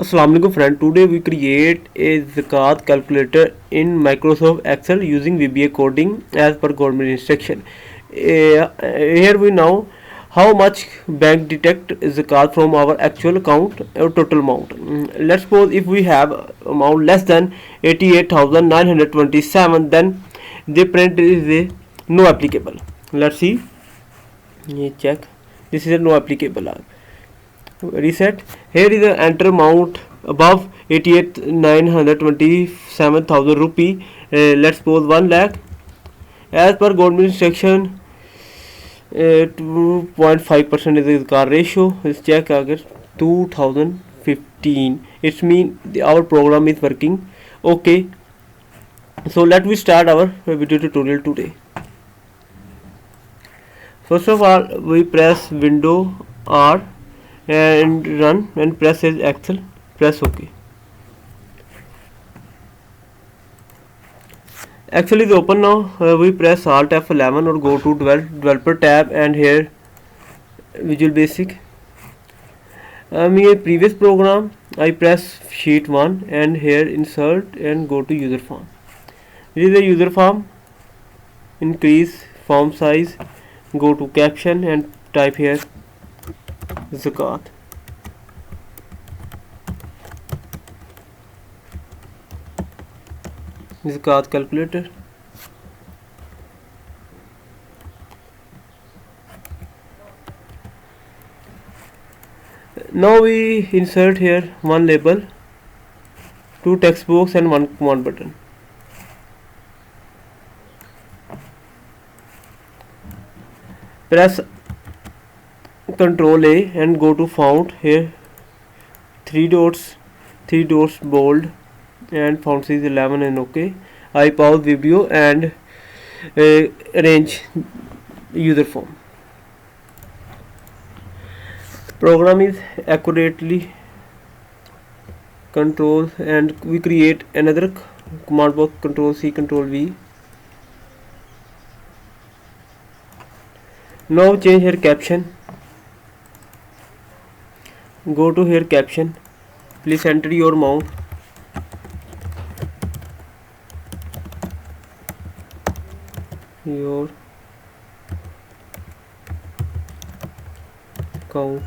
Assalamualaikum friend, today we create a Zakat calculator in Microsoft Excel using VBA Coding as per government instruction. Here we know how much bank detect Zakat from our actual account or total amount. Let's suppose if we have amount less than 88,927, then the print is a no applicable. Let's see, check, this is a no applicable. Reset. Here is the enter amount above 88,927,000 rupee. Let's suppose 1 lakh. As per government instruction, 2.5% is the car ratio. Let's check again. 2015. It means our program is working. Okay. So let me start our video tutorial today. First of all, we press Window R and run and press as Excel, press OK. Excel is open now. We press Alt F11 or go to developer tab, and here Visual Basic. In a previous program I press sheet 1 and here insert and go to user form. This is the user form. Increase form size, go to caption and type here Zakat. Zakat calculator. Now we insert here one label, two text box and one command button. Press Control A and go to font. Here three dots bold and font size 11 and OK. I pause video and arrange user form. Program is accurately controls, and we create another command box, Control C, Control V. Now change here caption. Go to here caption. Please enter your amount. Your account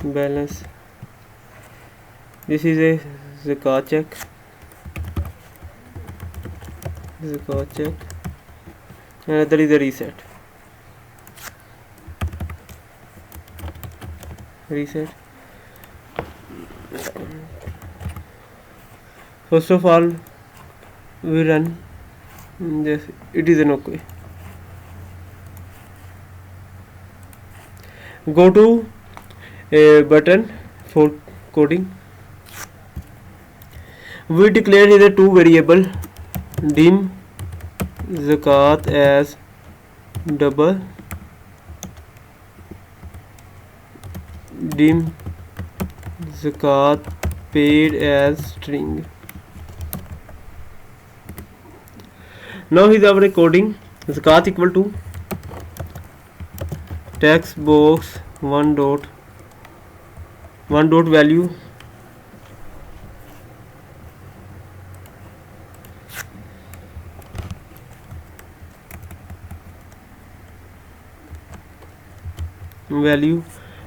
balance. This is a Zakat check. Another is a reset. First of all, we run this. It is an OK. Go to a button for coding. We declare here two variable, dim Zakat as double, dim Zakat paid as string. Now is our coding. Zakat equal to text box one dot value,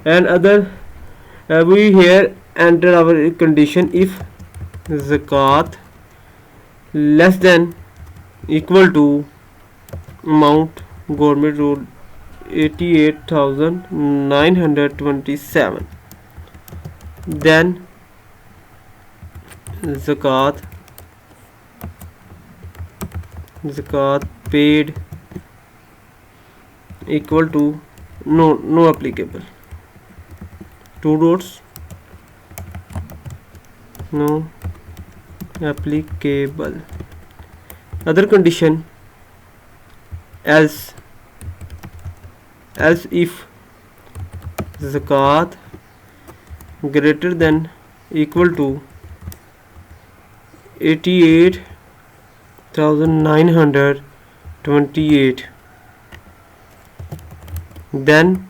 and other. We here enter our condition if Zakat less than equal to amount government rule 88,927, then Zakat paid equal to no applicable, two dots, no applicable. Other condition, else if Zakat greater than equal to 88,928, then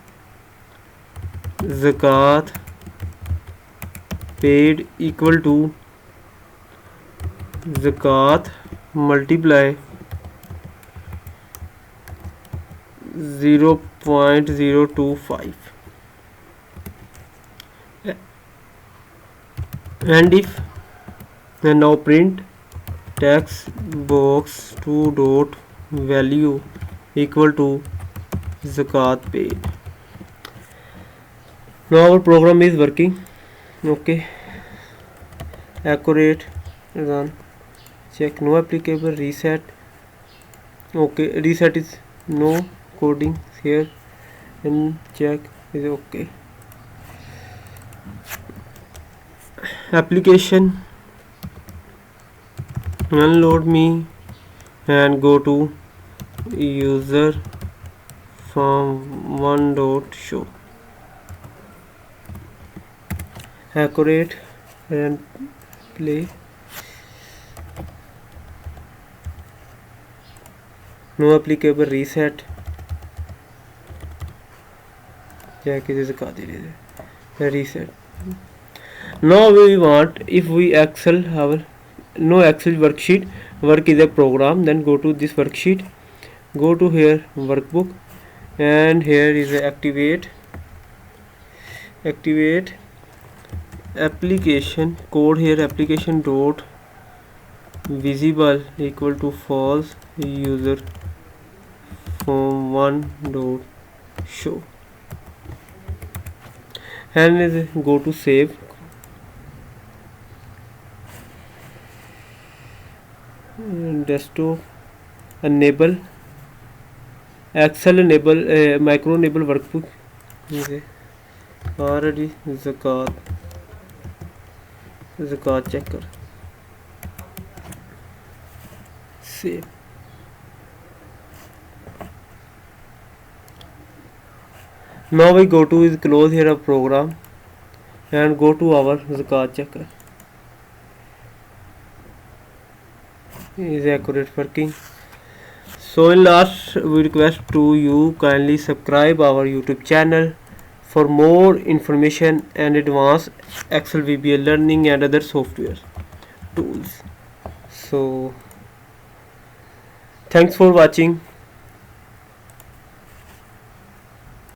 Zakat paid equal to zakat multiply 0.025, and if and now print text box 2 dot value equal to zakat paid. Now our program is working. Okay, accurate, run, check, no applicable, reset. Okay, reset is no coding here, and check is okay. Application, unload me and go to user from one dot show, accurate, and play. No applicable, reset, check is reset. Now we want, if we Excel our no Excel worksheet, work is a program, then go to this worksheet, go to here workbook, and here is activate application code. Here application dot visible equal to false, user from one dot show, and go to save. Desktop, enable Excel, enable micro enable workbook. Okay. Already zakat checker, save. Now we go to close here a program and go to our zakat checker. Is accurate working. So in last, we request to you kindly subscribe our YouTube channel for more information and advanced Excel, VBA learning and other software tools. So thanks for watching.